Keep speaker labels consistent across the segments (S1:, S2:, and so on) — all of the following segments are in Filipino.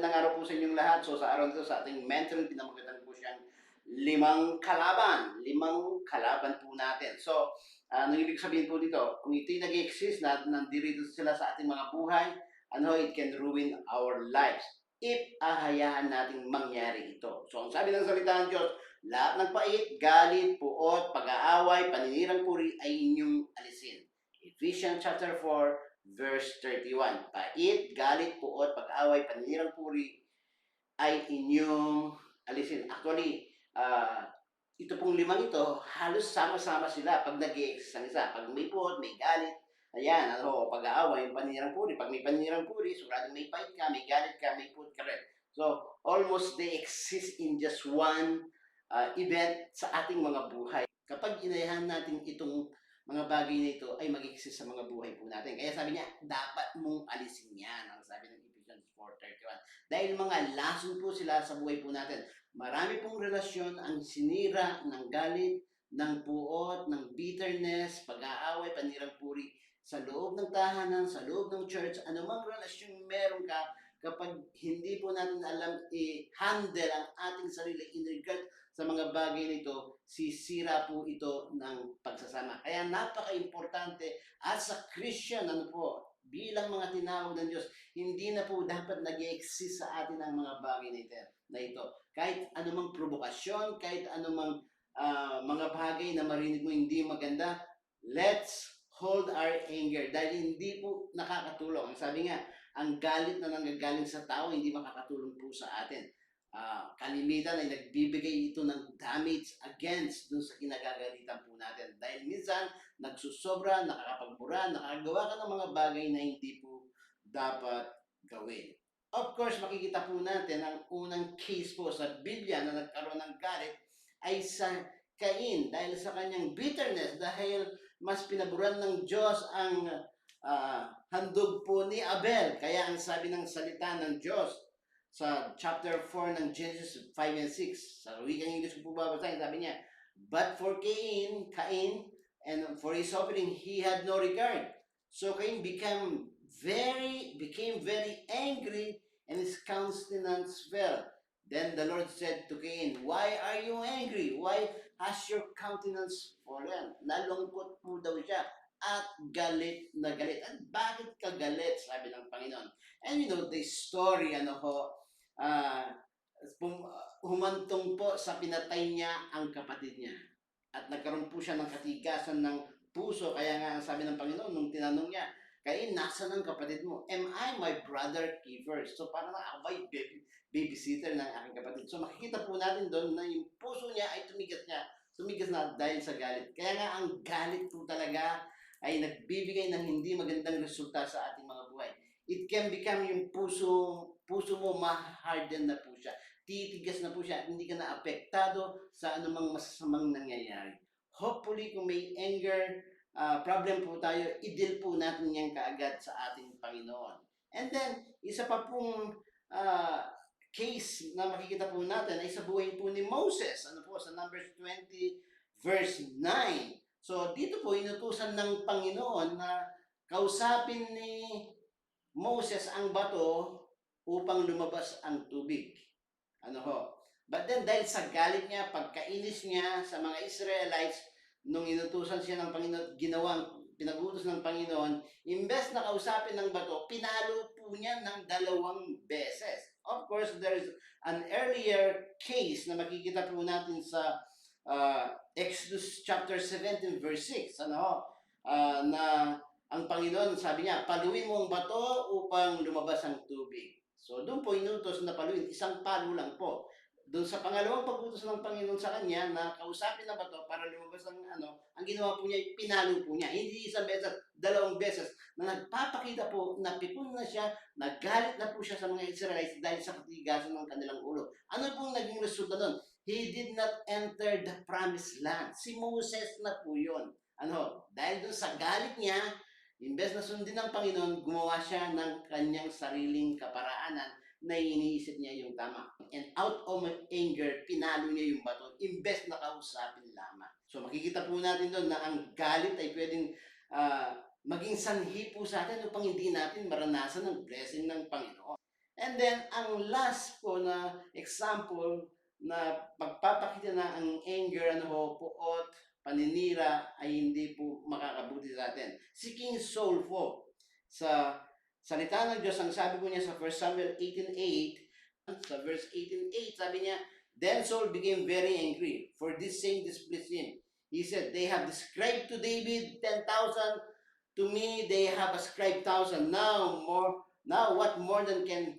S1: magandang araw po sa inyong lahat. So sa araw nito sa ating mentoring, pinamagatan po siyang limang kalaban. Limang kalaban po natin. So, anong ibig sabihin po dito? Kung ito'y nag-exist na nandito sila sa ating mga buhay, it can ruin our lives if ahayaan nating mangyari ito. So, ang sabi ng salita ng Diyos, lahat ng pait, galit, puot, pag-aaway, paninirang puri ay inyong alisin. Ephesians chapter 4, verse 31. Pait, galit, puot, pag-away, paninirang puri ay inyong alisin. Actually, ito pong limang ito, halos sama-sama sila pag nag-i-exist ang isa. Pag may puot, may galit, ayan, pag-aaway, paninirang puri. Pag may paninirang puri, siguradong may pait ka, may galit ka, may puot ka rin. So, almost they exist in just one event sa ating mga buhay. Kapag inayahan natin itong mga bagay na ito ay mag-exist sa mga buhay po natin. Kaya sabi niya, dapat mong alisin yan. Ang sabi ng Ephesians 4:31. Dahil mga lason po sila sa buhay po natin. Marami pong relasyon ang sinira ng galit, ng puot, ng bitterness, pag-aaway, panirang puri sa loob ng tahanan, sa loob ng church, anumang relasyon meron ka, kapag hindi po natin alam i-handle ang ating sarili in regard sa mga bagay nito, sisira po ito ng pagsasama. Kaya napaka-importante as a Christian, bilang mga tinawag ng Diyos, hindi na po dapat nag-exist sa atin ang mga bagay na ito. Kahit anumang provokasyon, kahit anumang mga bagay na marinig mo hindi maganda, let's hold our anger dahil hindi po nakakatulong. Ang sabi nga, ang galit na nanggagaling sa tao hindi makakatulong po sa atin. Kalimitan ay nagbibigay ito ng damage against dun sa kinagagalitan po natin. Dahil minsan, nagsusobra, nakakapagbura, nakagawa ka ng mga bagay na hindi po dapat gawin. Of course, makikita po natin ang unang case po sa Biblia na nagkaroon ng galit ay sa Cain dahil sa kanyang bitterness, dahil mas pinaburan ng Diyos ang handog po ni Abel. Kaya ang sabi ng salita ng Diyos, sa chapter 4 ng Genesis 5 and 6, sa wikang English ko po babasahin, sabi niya, but for Cain, and for his offering, he had no regard. So Cain became very angry, and his countenance fell. Then the Lord said to Cain, why are you angry? Why has your countenance fallen? Nalungkot po daw siya at galit na galit. At bakit ka galit? Sabi ng Panginoon. And the story, humantong po sa pinatay niya ang kapatid niya. At nagkaroon po siya ng katigasan ng puso. Kaya nga ang sabi ng Panginoon, nung tinanong niya, Cain, nasaan ang kapatid mo? Am I my brother keeper? So parang ako ba babysitter ng aking kapatid? So makikita po natin doon na yung puso niya ay tumigas na dahil sa galit. Kaya nga ang galit po talaga ay nagbibigay ng hindi magandang resulta sa ating mga buhay. It can become yung puso mo ma-harden na po siya. Titigas na po siya. Hindi ka na apektado sa anumang masasamang nangyayari. Hopefully, kung may anger problem po tayo, i-deal po natin yan kaagad sa ating Panginoon. And then, isa pa pong case na makikita po natin ay sa buhay po ni Moses. Sa Numbers 20 verse 9. So, dito po inutusan ng Panginoon na kausapin ni Moses ang bato upang lumabas ang tubig. But then, dahil sa galit niya, pagkainis niya sa mga Israelites, nung inutusan siya ng Panginoon, pinag-utos ng Panginoon, imbes na kausapin ng bato, pinalo po niya ng 2 beses. Of course, there is an earlier case na makikita po natin sa Exodus chapter 17 verse 6, na ang Panginoon sabi niya, paluin mo ang bato upang lumabas ang tubig. So doon po inutos na paluin, isang palo lang po. Doon sa pangalawang pag-utos ng Panginoon sa kanya na kausapin ng bato para lumabas ang ang ginawa po niya, pinalo po niya. Hindi isang beses, 2 beses na nagpapakita po na pipon na siya, nagalit na po siya sa mga Israelites dahil sa katigasan ng kanilang ulo. Ano pong naging resulta doon? He did not enter the promised land. Si Moses na po yun. Dahil doon sa galit niya, imbes na sundin ng Panginoon, gumawa siya ng kanyang sariling kaparaanan na iniisip niya yung tama. And out of anger, pinalo niya yung bato, imbes na kausapin lamang. So makikita po natin doon na ang galit ay pwedeng maging sanhi po sa atin upang hindi natin maranasan ang blessing ng Panginoon. And then, ang last po na example na pagpapakita na ang anger, ano ho, puot, paninira ay hindi po makakabuti sa atin. Si King Saul po, sa salita ng Diyos, ang sabi po niya sa 1 Samuel 18:8, sa verse 18:8, sabi niya, Then Saul became very angry, for this saying displeased him. He said, They have described to David 10,000, to me they have ascribed 1,000. Now what more than can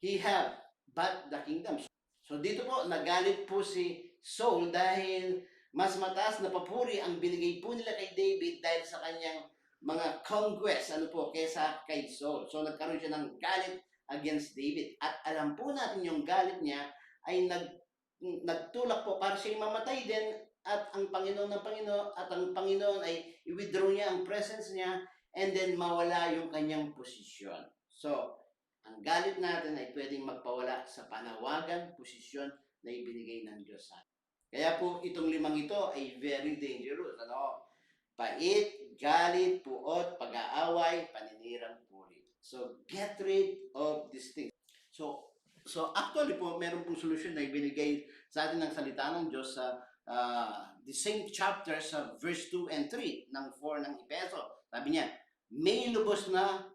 S1: he have but the kingdom? So dito po, nagalit po si Saul dahil mas mataas na papuri ang binigay po nila kay David dahil sa kanyang mga conquest, ano po, kesa kay Saul. So nagkaroon siya ng galit against David. At alam po natin yung galit niya ay nagtulak po para siya mamatay din at ang Panginoon ay i-withdraw niya ang presence niya and then mawala yung kanyang posisyon. So, ang galit natin ay pwedeng magpawala sa panawagan, posisyon na ibinigay ng Diyos sa atin. Kaya po itong limang ito ay very dangerous. Ano? Pait, galit, puot, pag-aaway, paninirang puri. So, get rid of these things. So actually po, meron pong solusyon na ibinigay sa atin ng salita ng Diyos sa the same chapter sa verse 2 and 3 ng 4 ng Efeso. Sabi niya, may lubos na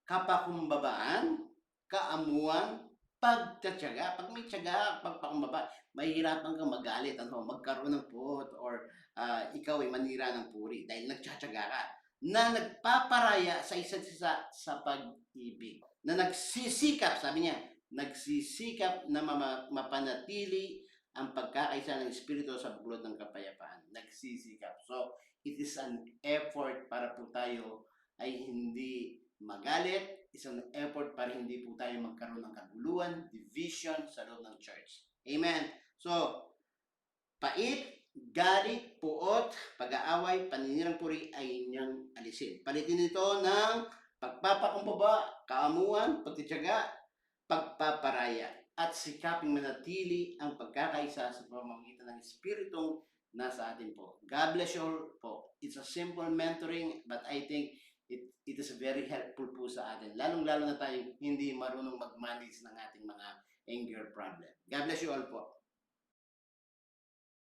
S1: kapakumbabaan, kaamuan, pagtatyaga. Pag may tyaga, pagpakumbaba, mahihirapan kang magalit, magkaroon ng puot, or ikaw ay manira ng puri dahil nagtsatsaga ka, na nagpaparaya sa isa't isa sa pag-ibig, na nagsisikap, sabi niya, nagsisikap na mapanatili ang pagkakaisa ng Espiritu sa buklod ng kapayapaan. Nagsisikap. So, it is an effort para po tayo ay hindi magalit. It's an effort para hindi po tayo magkaroon ng kaguluhan, division sa loob ng church. Amen. So, pait, galit, puot, pag-aaway, paninirang puri ay inyong alisin. Palitin ito ng pagpapakumbaba, kaamuan, pagtityaga, pagpaparaya, at sikaping manatili ang pagkakaisa sa pamamagitan ng Espiritong nasa atin po. God bless you all po. It's a simple mentoring, but I think it is very helpful po sa atin. Lalong-lalo na tayong hindi marunong mag-manage ng ating mga anger problem. God bless you all po.